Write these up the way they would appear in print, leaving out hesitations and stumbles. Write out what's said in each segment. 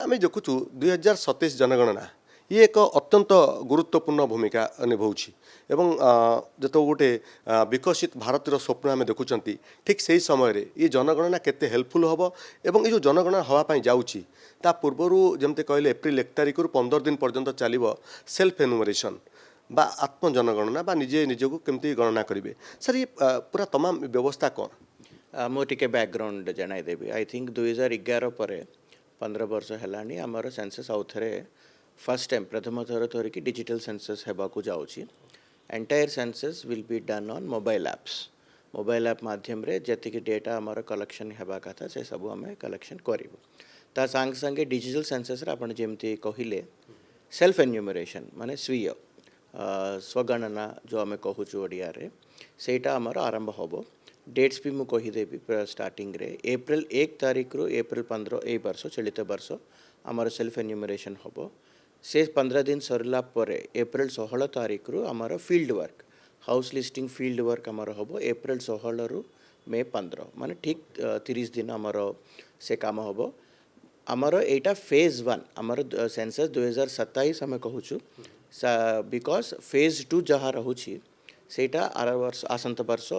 आम देखु 2027 जनगणना ये एक अत्यंत गुरुत्वपूर्ण भूमिका निभाऊँ एवं जो गोटे विकसित भारतर स्वप्न आम देखुं ठीक से समय ये जनगणना केते हेल्पफुल हम एवं ये जो जनगणना हाँपाई जाऊँगी ता पूर्वर जमती कहले एप्रिल 1 तारिख 15 दिन पर्यंत चलो सेल्फ एनुमरेशन बा आत्म जनगणना बा निजे निजक केमती गणना करेंगे सर ये पूरा तमाम व्यवस्था कौन मुझे बैकग्राउंड जनईदेवी आई थिंक 2011 पर 15 वर्ष है आमर सेंसस आउ थे फर्स्ट टाइम प्रथम थर धरिकी डिजिटल सेंसस होगाकू जाऊँगी entire census will be done on mobile apps mobile app माध्यम रे जतिक डेटा आमर कलेक्शन होगा कथा से सब आम कलेक्शन करूँ ता सांगे सांगे डिजिटल सेंसस आपन जेमती कहले सेल्फ एन्यूमरेशन माने स्वीय स्वगणना जो आम कहूँ ओडिया रे सेटा आमर आरंभ हम डेट्स भी मुझे कहीदेवी स्टार्टिंग रे एप्रिल 1 तारिख रु एप्रिल 15 ए वर्ष चलित वर्ष आमर सेल्फ एन्यूमरेशन हम से 15 दिन सरला पर एप्रिल 16 तारिख रु आमर field work house listing field work आमर हम एप्रिल 16 रु मे 15 माने ठीक 30 दिन आमर से काम हम आमर एटा फेज 1 आमर सेंसस 2027 आम कहूँ बिकॉज फेज 2 जहाँ रोचे सेटा आसंत वर्ष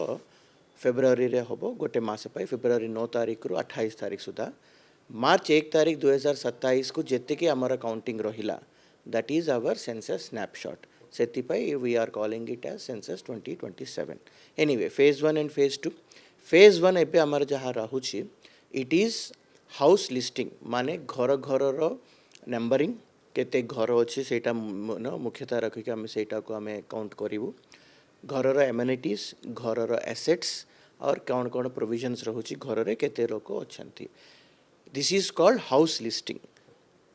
फेब्रुआरी रे हम गोटे मस फेब्रुआरी 9 तारिख रु 28 तारिख सुधा मार्च 1 तारिख 2027 को जेतिकी आमर काउंटिंग रहिला that is our census snapshot so we are calling it as census 2027 anyway phase 1 and phase 1 एबे आमर जहाँ रोचे इट इज हाउस लिस्टिंग माने घर घर नंबरिंग केते घर अच्छे सेटा मुख्यतः रखिक आम सेटा को आम काउंट करूँ घर एमेनिटीज घर एसेट्स और कौन कौन प्रोविजन्स रोचे घर में केते लोक अच्छा this is called house listing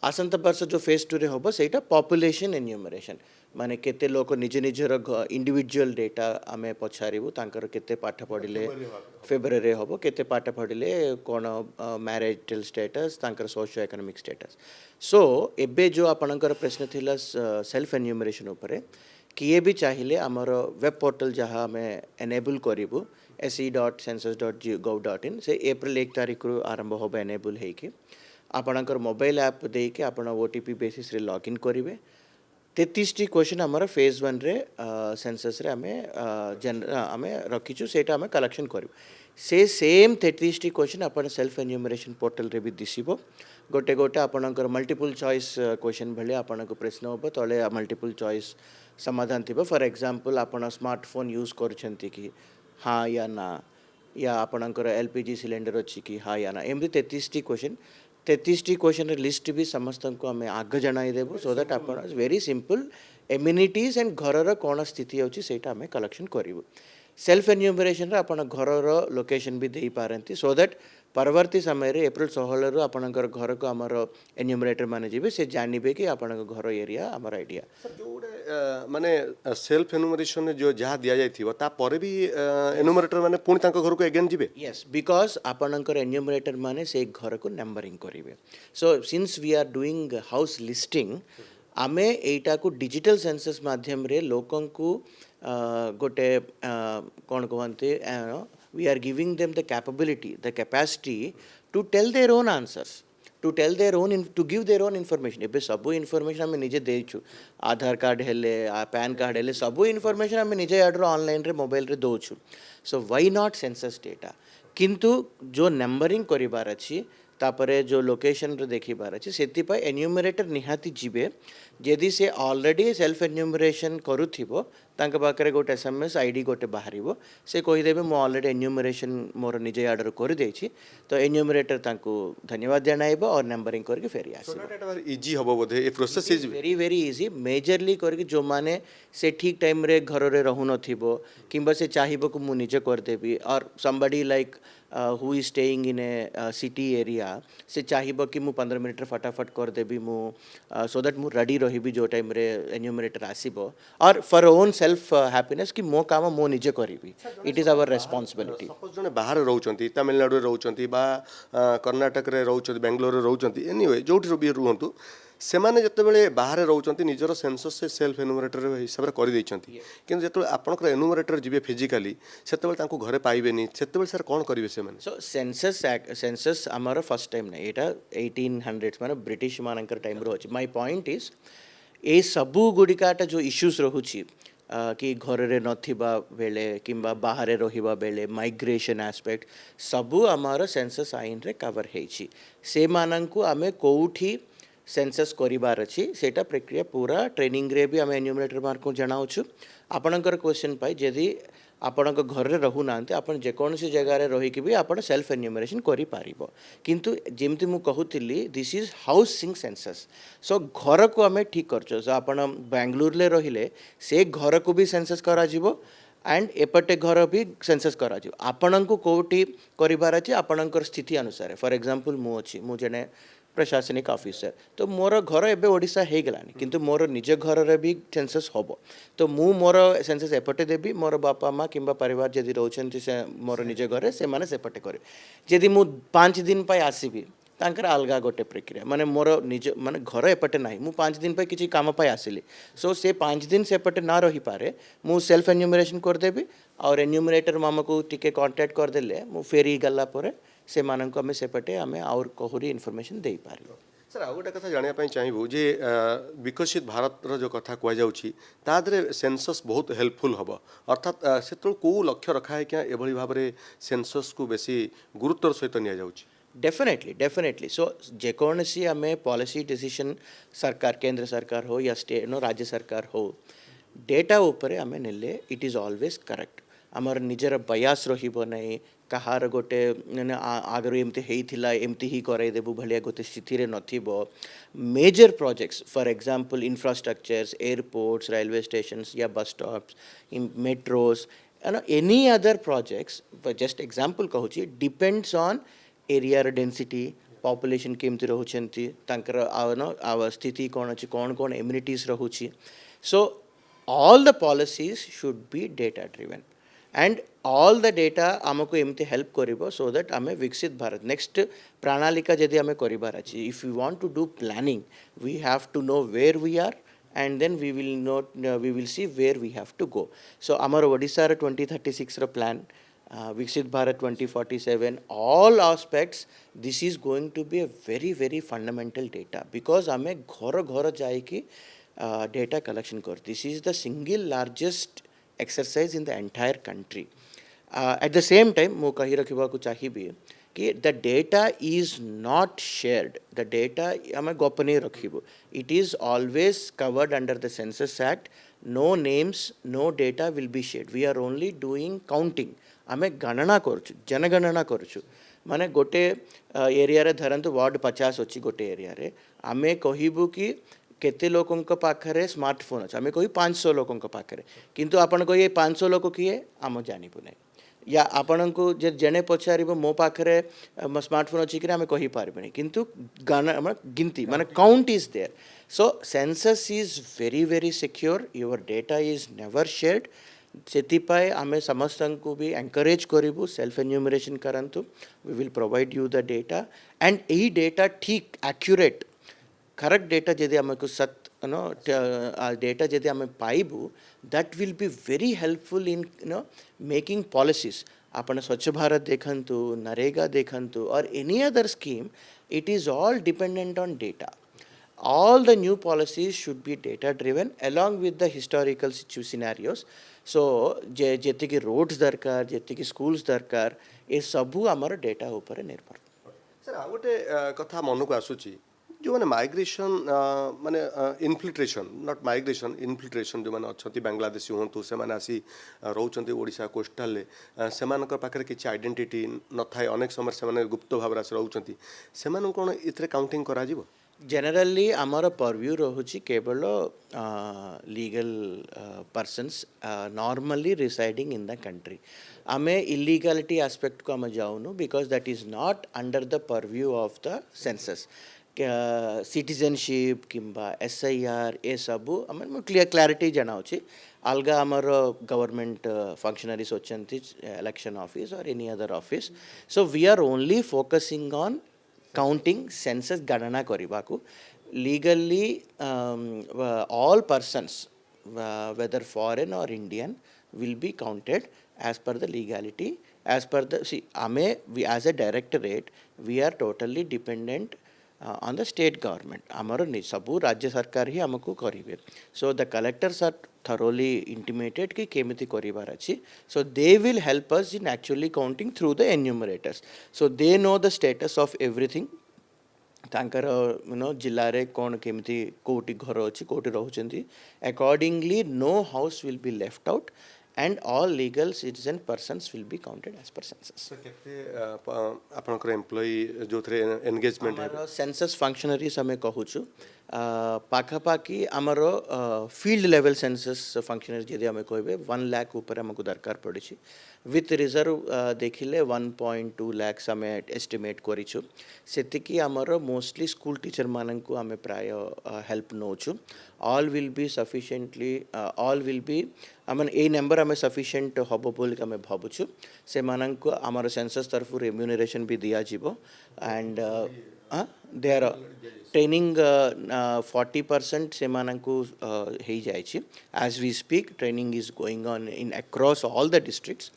आसंत वर्ष जो फेज 2 रे हम सेटा पॉपुलेशन एन्यूमरेशन माने केते लोक निज निजर इंडिविजुअल डेटा आम पचारू तांकर केते पाठ पढ़िले फेब्रुआरी हम केते पाठ पढ़िले कौन मैरिटल स्टेटस तांकर सोशियो इकोनॉमिक स्टेटस सो एबे जो आपणकर प्रश्न थिला सेल्फ एन्यूमरेशन उपरे किए भी चाहिए आमर वेब पोर्टल जहाँ आम एनेबल करूँ se.census.gov.in से एप्रिल 1 तारिख रु आरंभ हम एनेबल होगी आपणकर मोबाइल ऐप देके आपण ओटीपी बेसिस रे लॉगिन करेंगे 33 क्वेश्चन आमर फेज 1 रे सेंसस रे आम रखीचु सेटा आम कलेक्शन करूँ से सेम 33 क्वेश्चन अपन सेल्फ एन्यूमरेशन पोर्टल रे भी दिसबो गोटे गोटे आपणकर मल्टीपल चॉइस क्वेश्चन भले आपन प्रश्न हम तले मल्टीपल चॉइस समाधान थी फॉर एग्जांपल आपण स्मार्टफोन यूज करछंती कि हाँ या ना या आपणकर एलपीजी सिलेंडर अच्छी कि हाँ या ना एमती 33 क्वेश्चन लिस्ट भी समस्त को आम आग जनईदेवु सो दैट आप वेरी सिंपल एम्यूनिटीज एंड घर कौन स्थिति अच्छी सेटा आम कलेक्शन करूँ सेल्फ एन्यूमरेशन आपण घर लोकेशन भी दे पारती सो दैट परवर्ती समय रे एप्रिल 16 रु आपणकर घर को आमर एन्यूमरेटर माने जीवे से जानबे कि आपन घर एरिया आमर आइडिया माने सेल्फ एन्यूमरेशन जो जहाँ दिया जाइथिबो ता परे भी एन्यूमरेटर माने पुणी तांको घर को अगेन जीवे यस बिकॉज आपणकर एन्यूमरेटर माने से घर को नंबरिंग करिवे so since we are doing house listing आमे एटा को डिजिटल सेंसस माध्यम रे लोकन को गोटे कौन कहते we are giving them the capability, the capacity to tell their own answers, to tell their own, to give their own information. एबे सबो इनफॉरमेशन हमें निजे देछु आधार कार्ड हेले पैन कार्ड हेले सबो इनफॉरमेशन हमें निजे आडर ऑनलाइन रे मोबाइल रे दोछु so why not census data किंतु जो नंबरिंग करिबार अछि तापरे जो लोकेशन रे देखिबार अछि सेति एन्यूमरेटर निहाती जीवे यदि से ऑलरेडी सेल्फ एन्यूमरेशन करूथिबो तांका पाखरे गोटे एसएमएस आईडी गोटे बाहरिबो से कहिदेबे मो ऑलरेडी एन्यूमरेशन मोर निजे आर्डर कर देछि तो एन्यूमरेटर तांको धन्यवाद जणाइबो और नंबरिंग करके फेरी आसीबो इजी हबो बोधे a process is very easy majorly करके जो माने से ठीक टाइम रे घर रे रहु नथिबो किंबा से चाहिबो को मु निजे कर देबी और somebody like who is staying in A city area से चाहिबो कि मु 15 मिनट रे फटाफट कर देबी मु सो दैट मु रेडी रहिबी जो टाइम रे एन्यूमरेटर आसीबो और फॉर ओन सेल्फ हैप्पीनेस कि मो काम मो निजे करिबी it is our responsibility suppose जने बाहर रहउचंती तमिलनाडु रे रहउचंती बा कर्नाटक रे रहउचंती बेंगलोर रे रहउचंती एनीवे जोठी भी रहंतु ସେମାନେ ଯେତେବେଳେ ବାହାରେ ରହୁଛନ୍ତି ନିଜର ସେନ୍ସସ୍ ସେ ସେଲ୍ଫ ଏନୁମରେଟର ହିସାବରେ କରିଦେଇଛନ୍ତି କିନ୍ତୁ ଯେତେବେଳେ ଆପଣଙ୍କର ଏନୁମରେଟର ଯିବେ ଫିଜିକାଲି ସେତେବେଳେ ତାଙ୍କୁ ଘରେ ପାଇବେନି ସେତେବେଳେ ସାର୍ କ'ଣ କରିବେ ସେମାନେ? सो सेंसस आमर फर्स्ट टाइम ना यहाँ 1800 माने ब्रिटिश मानकर टाइम रो अछि माय पॉइंट इज ए सबू गुड़िकाटा जो इश्यूज रहुछि कि घर रे नथिबा बेले किंबा बाहर रहिबा बेले माइग्रेशन एस्पेक्ट सबू आमर सेंसस आईन रे कवर हेछि से माननकु आमे कोउठी सेंसस करिबार अछि सेटा प्रक्रिया पूरा ट्रेनिंग रे भी आमे एन्यूमरेटर मार्क जनाउछु आपणकर क्वेश्चन पाई जदि आपणक घर रे रहू नांते आपण जेकोनसी जगह रे रही कि भी आपण सेल्फ एन्यूमरेशन करि पारिबो किंतु जेमति मु कहूतिली दिस इज हाउसिंग सेंसस सो घर को आमे ठीक करछो सो आपण बेंगलुरु ले रहिले से घर को भी सेंसस करा जिवो एंड एपटे घर भी सेंसस करा जिवो आपणक कोठी करिबार अछि आपणकर स्थिति अनुसार फॉर एग्जांपल मु अछि मु जने प्रशासनिक ऑफिसर तो मोर घर एबे ओडिशा हे गलानी किंतु मोर निज घर रे भी सेंसस होबो तो मु मोर सेंसस एपटे देबी मोर बापा माँ किंबा परिवार जदि रहउछन्ति से मोर निज घरे से माने सेपटे करे जदि मु 5 दिन पाई आसीबी तांकर अलगा गोटे प्रक्रिया माने मोर निज माने घर एपटे नाही मु 5 दिन पाई किछि काम पाई आसिली सो से 5 दिन सेपटे ना रही पारे मु सेल्फ एन्यूमरेशन कर देबी और एन्यूमरेटर मामा को टिके कांटेक्ट कर देले मु फेरी गल्ला परे से मानक आम सेपटे आम आउर कहूरी इनफॉरमेशन दे पार सर आउ गोटे कथा जानापी चाहबू जे विकसित भारतर जो कथा कहुच्छी तादरे सेंसस बहुत हेल्पफुल हम अर्थात से कौ लक्ष्य रखा है क्या एभली भाव में सेंसस को बेसी गुरुत्वर सहित नि जाउछि डेफिनेटली सो जेकोसी आम पॉलिसी डिसीजन सरकार केंद्र सरकार हो या स्टेट नो राज्य सरकार हो डेटा उपरे आम नेले इट इज ऑलवेज करेक्ट आमर निजर बयास रहिबो नहीं कहार गोटे आगर एमती होता एमती ही करदेबू भाया गोटे स्थिति रे नथिबो major projects for example infrastructures airports railway stations या bus stops metros any other projects just example कहूँ depends on area density population केमती रोचंती तांकर स्थिति कौन अच्छी कौन कौन एम्यूनिटीज रोची so all the policies should be data driven and all the data आमको एमती हेल्प करिबो so that आमे विकसित भारत नेक्स्ट प्रणालिका जदि आमे करिबार अछि if we want to do planning we have to know where we are and then we will see where we have to go so amar odisha 2036 ro plan Viksit Bharat 2047 all aspects this is going to be a very fundamental data because आमे घर घर जाई कि data collection कर this is the single largest exercise in the entire country at the same time मु कही रखिबा को चाहिबी कि the data is not shared the data आमे गोपनीय रखिबो it is always covered under the census act no names no data will be shared we are only doing counting आमे गणना करछु जनगणना करछु माने गोटे एरिया रे धरंतु वार्ड 50 अछि गोटे एरिया रे आमे कहिबु कि केते लोकों पाखे स्मार्टफोन अच्छे आम कही 500 लोकों पाखे किंतु आपन कही 500 लोक किए आम जानबू ना या आपण को जड़े पचार मो पाखे स्मार्टफोन अच्छी कि आम कहीपरि किंतु गिनती माने count is there so census is very secure your data is never shared से आम समस्त को भी एनकरेज करूँ सेल्फ एन्यूमरेशन करंतु we will provide you the data and यही डेटा ठीक एक्यूरेट करेक्ट डेटा जदि आमको सत नो डेटा जदि आम पाइबू that will be very helpful in making policies आपण स्वच्छ भारत देखंतु नरेगा देखंतु और any other scheme it is all dependent on data all the new policies should be data driven along with the historical scenarios so जेति की roads दरकार जेति की schools दरकार ए सबू आमर डेटा ऊपर निर्भर सर आ गोटे कथा मन को आसुची जो मैंने माइग्रेशन माने इनफिल्ट्रेशन नॉट माइग्रेशन इनफिल्ट्रेशन जो मैंने अच्छा बांग्लादेशी हूँ से मैंने आसी रोचंती ओडिशा कोस्टाल से पाखे किसी आइडेंटिटी न थाए अनेक समय से गुप्त भाव आसी रोचंती से कौन इतरे काउंटिंग करा जीवो जनरली आमर परव्यू रोची केवल legal persons normally residing in the country आमे इलीगलिटी एस्पेक्ट को आम जाऊनु because that is not under the purview of the census citizenship किंबा SIR ए सबू आम क्लियर क्लैरिटी जनाऊँगी अलग आमर गवर्नमेंट फंक्शनरीज होचंती इलेक्शन ऑफिस और any other office so we are only focusing on counting census गणना करने को legally all persons whether foreign or Indian will be counted as per the legality as per the see we as a directorate we are totally dependent on the state government amar sabu rajya sarkar hi amku karibe so the collectors are thoroughly intimated ki kemiti karibar achi so they will help us in actually counting through the enumerators so they know the status of everything ତାଙ୍କର ଜିଲ୍ଲାରେ କ'ଣ କେମିତି କେଉଁଠି ଘର ଅଛି କେଉଁଠି ରହୁଛନ୍ତି accordingly no house will be left out and all legal citizen persons will be counted as per census କେତେ ଆପଣଙ୍କର ଏମ୍ପ୍ଲୟି ଯେଉଁଥିରେ ଏନଗେଜମେଣ୍ଟ ଆମର ସେନ୍ସସ୍ ଫଙ୍କସନାରିଜ୍ ଆମେ କହୁଛୁ ପାଖାପାଖି ଆମର ଫିଲ୍ଡ ଲେଭେଲ୍ ସେନ୍ସସ୍ ଫଙ୍କସନାରୀ ଯଦି ଆମେ କହିବେ 1 ଲାଖ ଉପରେ ଆମକୁ ଦରକାର ପଡ଼ିଛି with reserve देखिले 1.2 lakhs आमे एस्टिमेट करिछु सेतिकी हमर मोस्टली स्कूल टीचर मानन को आमे प्राय help नोछु all will be sufficiently all will be Aman A number आमे सफिशिएंट हबो बोल आमे भाबुछु से मानन को हमर सेंसस तरफ रेम्यूनरेशन भी दिया जिवो एंड they are training 40% से मानन को हेई जायछि as we speak training is going on in across all the districts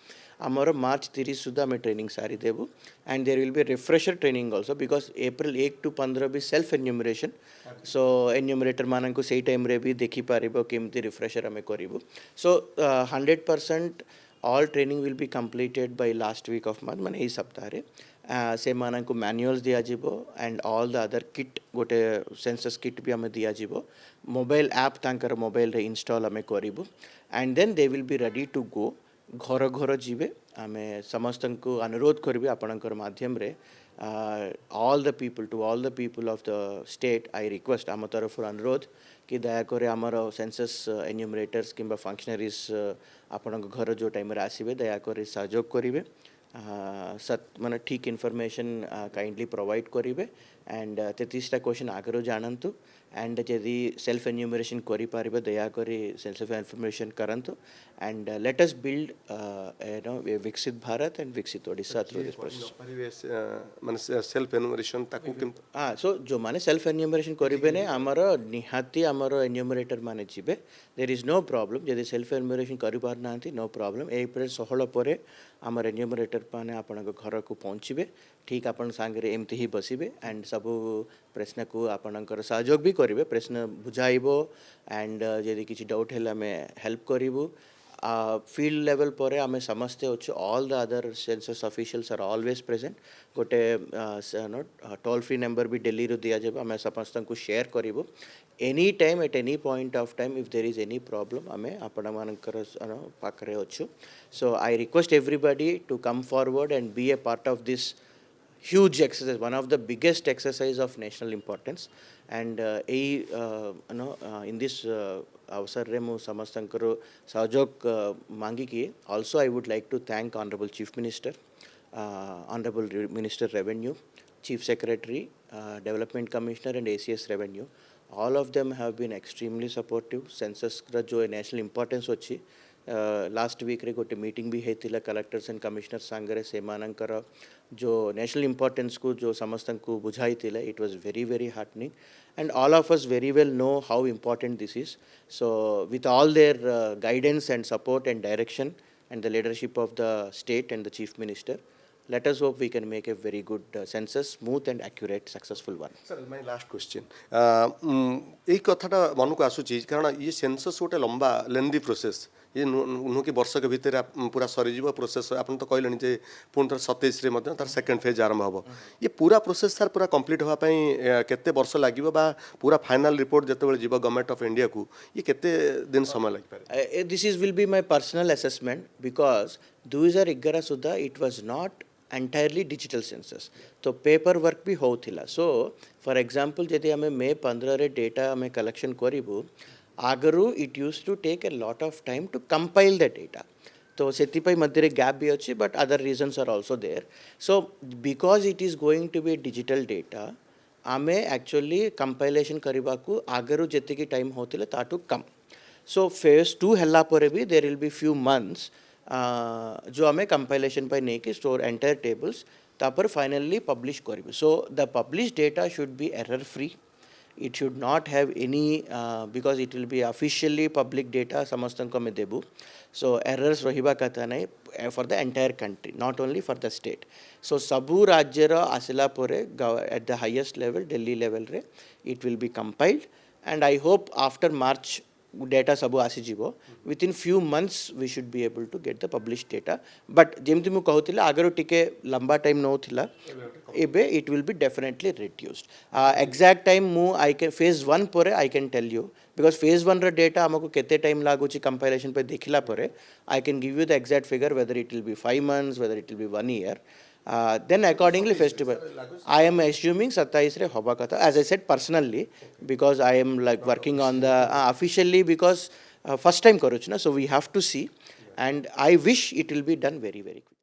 आमर मार्च 30 सुधा में ट्रेनिंग सारी देबू and there will be refresher training also because April 1 to 15 भी सेल्फ एन्यूमरेशन सो एन्यूमरेटर मान को सही टाइम रे भी देखि पारिबो केमती रिफ्रेशर हमें करिबो so 100% all training will be completed by last week of month माने ए सप्ताह रे से मान को मैनुअल्स दिया जिवो and all the other kit गोटे सेंसस किट भी हमें दिया जिवो मोबाइल ऐप तांकर मोबाइल रे इंस्टॉल हमें करिबो and then they will be ready to go घर घर जीवे आमे समस्त को अनुरोध करी आपणकर माध्यम रे all the people of the state I request आम तरफ अनुरोध कि दयाकोरे आमर सेंसस एन्यूमरेटर्स किंबा फंक्शनरीज आपण घर जो टाइम रे आसीबे दयाकोरे सहयोग करिवे माने ठीक इन्फॉर्मेशन काइंडली प्रोवाइड करिवे एंड 33टा क्वेश्चन आगरो जानंतु एंड जदि सेल्फ एन्यूमरेशन करि पारिबे दया करी सेल्फ इन्फॉर्मेशन करंतु एंड लेट अस बिल्ड विकसित भारत एंड विकसित ओडिशा थ्रू दिस प्रोसेस माने सेल्फ एन्यूमरेशन ताकू केम सो जो माने सेल्फ एन्यूमरेशन करिबे ने हमर निहाती हमर एन्यूमरेटर माने जिबे देयर इज नो प्रॉब्लम जदि सेल्फ एन्यूमरेशन करि पार नांती नो प्रॉब्लम अप्रैल 16 परे हमर एन्यूमरेटर माने आपन घर को पहुंचीबे ठीक आपण सांगरे एमती ही बसिबे एंड सब प्रश्न को आपणकर सहयोग भी करेंगे प्रश्न बुझाइबो एंड जदि किसी डाउट है हमें हेल्प करूँ फील्ड लेवल पर आम समस्ते अच्छे all the other census officials are always present गोटे टोल फ्री नंबर भी दिल्ली रू दिया जाए आम समस्त को शेयर करूँ any time at any point of time if there is any problem आम आपण मानकर पाखरे अच्छु so I request everybody to come forward and be a part of this huge exercise, one of the biggest exercise of national importance and in this अवसर रे मु समस्तंकर सहयोग मांगी कि also I would like to thank honorable chief minister minister revenue chief secretary development commissioner and ACS revenue all of them have been extremely supportive census रा जो national importance अच्छी last week रे गोटे मीटिंग भी होता collectors and commissioner सांगरे से मानकर जो नेशनल इंपॉर्टेंस को जो समस्त को बुझाई it was very very heartening and all of us very well know how important this is so with all their guidance and support and direction and the leadership of the state and the chief minister let us hope we can make a very good census smooth and accurate successful one sir my last question ei कथाटा मन को आसुची कारण ये census गोटे लंबा lengthy process ये नु कि वर्ष के भीतर पूरा सरी जीव प्रोसेस आपन तो कहलेनी जे पुन 27 रे मध्य तार सेकंड फेज आरंभ हबो ये पूरा प्रोसेस सर पूरा कंप्लीट होवा पई केते वर्ष लागिवो बा पूरा फाइनल रिपोर्ट जते बेले जीव गवर्नमेंट ऑफ इंडिया को ये केते दिन समय लाग पारे this is will be my personal assessment because 2011 Sudha it was not entirely digital census तो पेपर वर्क भी होता सो फॉर एग्जांपल जदि आम मे 15 रे डेटा आम कलेक्शन करूँ आगरू it used to take a lot of time to compile the data तो से मध्य गैप भी अच्छी but other reasons are also there so because it is going to be digital data आम एक्चुअली कंपाइलेशन करने को आगरू जी टाइम होता ताठू कम so phase 2 है भी there will be few months जो आम कंपाइलेशन नहीं कि स्टोर एंटायर टेबल्स तापर फाइनली पब्लिश करिबे so the publish data should be error free it should not have any because it will be officially public data समस्तन को में देबू so errors रहिबा कथा नहीं for the entire country not only for the state so सबू राज्य रो आसिला परे at the highest level Delhi level रे it will be compiled and I hope after March data सबू आसी जीवो within few months we should be able to get the published data but जेमती मु कहूतिला आगरो टिके लंबा टाइम न होतिला एबे it will be definitely reduced exact time मु I can phase 1 परे I can tell you because phase 1 रा data हमको केते टाइम लागुची compilation पे देखिला परे I can give you the exact figure whether it will be 5 months whether it will be 1 year then accordingly festival I am assuming 27 रे होबा कथा as I said personally because I am like working on the officially because first time करूच ना so we have to see and I wish it will be done very quick.